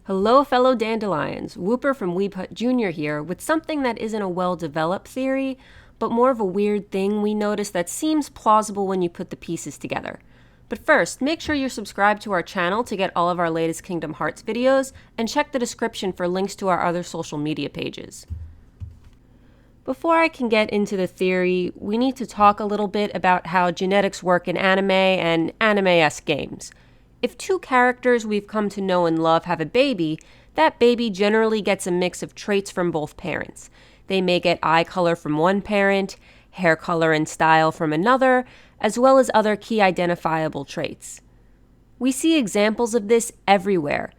Hello fellow dandelions, Whooper from Weeput Jr. here with something that isn't a well-developed theory, but more of a weird thing we noticed that seems plausible when you put the pieces together. But first, make sure you're subscribed to our channel to get all of our latest Kingdom Hearts videos, and check the description for links to our other social media pages. Before I can get into the theory, we need to talk a little bit about how genetics work in anime and anime-esque games. If two characters we've come to know and love have a baby, that baby generally gets a mix of traits from both parents. They may get eye color from one parent, hair color and style from another, as well as other key identifiable traits. We see examples of this everywhere.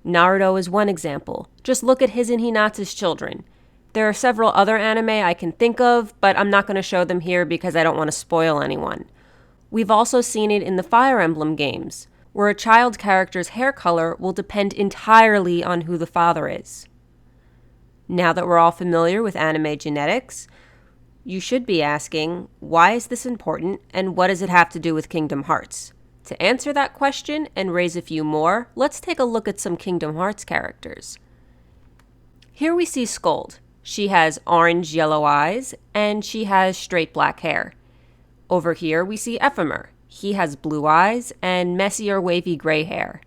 Naruto is one example. Just look at his and Hinata's children. There are several other anime I can think of, but I'm not going to show them here because I don't want to spoil anyone. We've also seen it in the Fire Emblem games, where a child character's hair color will depend entirely on who the father is. Now that we're all familiar with anime genetics, you should be asking, why is this important and what does it have to do with Kingdom Hearts? To answer that question and raise a few more, let's take a look at some Kingdom Hearts characters. Here we see Skuld. She has orange-yellow eyes and she has straight black hair. Over here we see Ephermer. He has blue eyes and messy or wavy gray hair.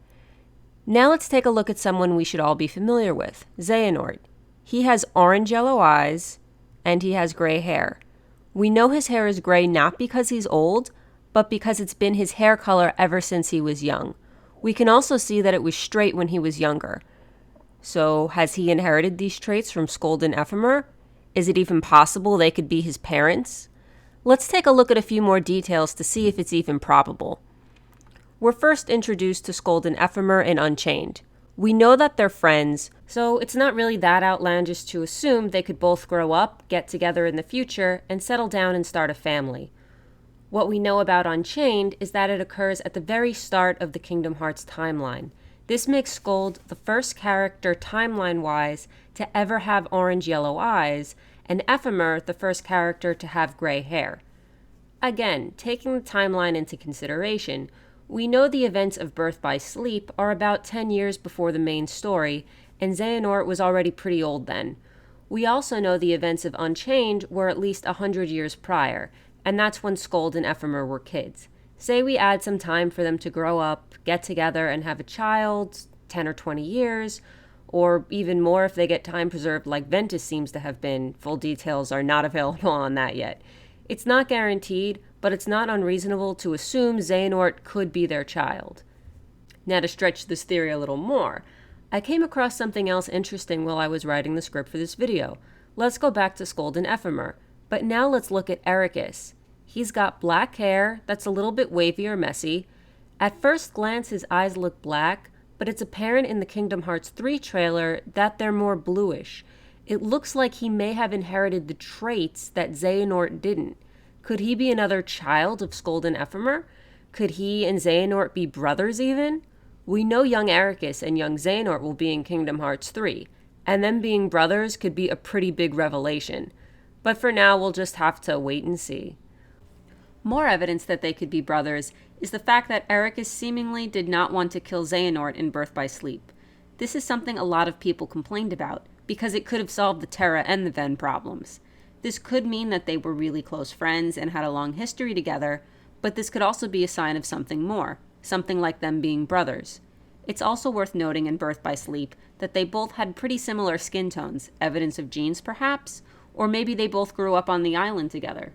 Now let's take a look at someone we should all be familiar with, Xehanort. He has orange-yellow eyes and he has gray hair. We know his hair is gray not because he's old, but because it's been his hair color ever since he was young. We can also see that it was straight when he was younger. So has he inherited these traits from Skuld and Ephermer? Is it even possible they could be his parents? Let's take a look at a few more details to see if it's even probable. We're first introduced to Skuld and Ephermer in Unchained. We know that they're friends, so it's not really that outlandish to assume they could both grow up, get together in the future, and settle down and start a family. What we know about Unchained is that it occurs at the very start of the Kingdom Hearts timeline. This makes Skuld the first character timeline-wise to ever have orange-yellow eyes, and Ephermer the first character to have gray hair. Again, taking the timeline into consideration, we know the events of Birth by Sleep are about 10 years before the main story, and Xehanort was already pretty old then. We also know the events of Unchained were at least 100 years prior, and that's when Skuld and Ephermer were kids. Say we add some time for them to grow up, get together, and have a child, 10 or 20 years, or even more if they get time preserved like Ventus seems to have been. Full details are not available on that yet. It's not guaranteed, but it's not unreasonable to assume Xehanort could be their child. Now to stretch this theory a little more, I came across something else interesting while I was writing the script for this video. Let's go back to Skuld and Ephermer, but now let's look at Eraqus. He's got black hair that's a little bit wavy or messy. At first glance his eyes look black, but it's apparent in the Kingdom Hearts 3 trailer that they're more bluish. It looks like he may have inherited the traits that Xehanort didn't. Could he be another child of Skuld and Ephermer? Could he and Xehanort be brothers even? We know young Eraqus and young Xehanort will be in Kingdom Hearts 3, and them being brothers could be a pretty big revelation. But for now, we'll just have to wait and see. More evidence that they could be brothers is the fact that Eraqus seemingly did not want to kill Xehanort in Birth by Sleep. This is something a lot of people complained about, because it could have solved the Terra and the Ven problems. This could mean that they were really close friends and had a long history together, but this could also be a sign of something more, something like them being brothers. It's also worth noting in Birth by Sleep that they both had pretty similar skin tones, evidence of genes perhaps, or maybe they both grew up on the island together.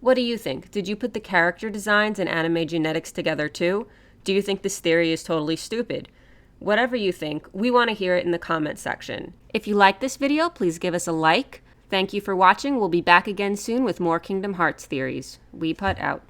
What do you think? Did you put the character designs and anime genetics together too? Do you think this theory is totally stupid? Whatever you think, we want to hear it in the comment section. If you like this video, please give us a like. Thank you for watching. We'll be back again soon with more Kingdom Hearts theories. Weeput out.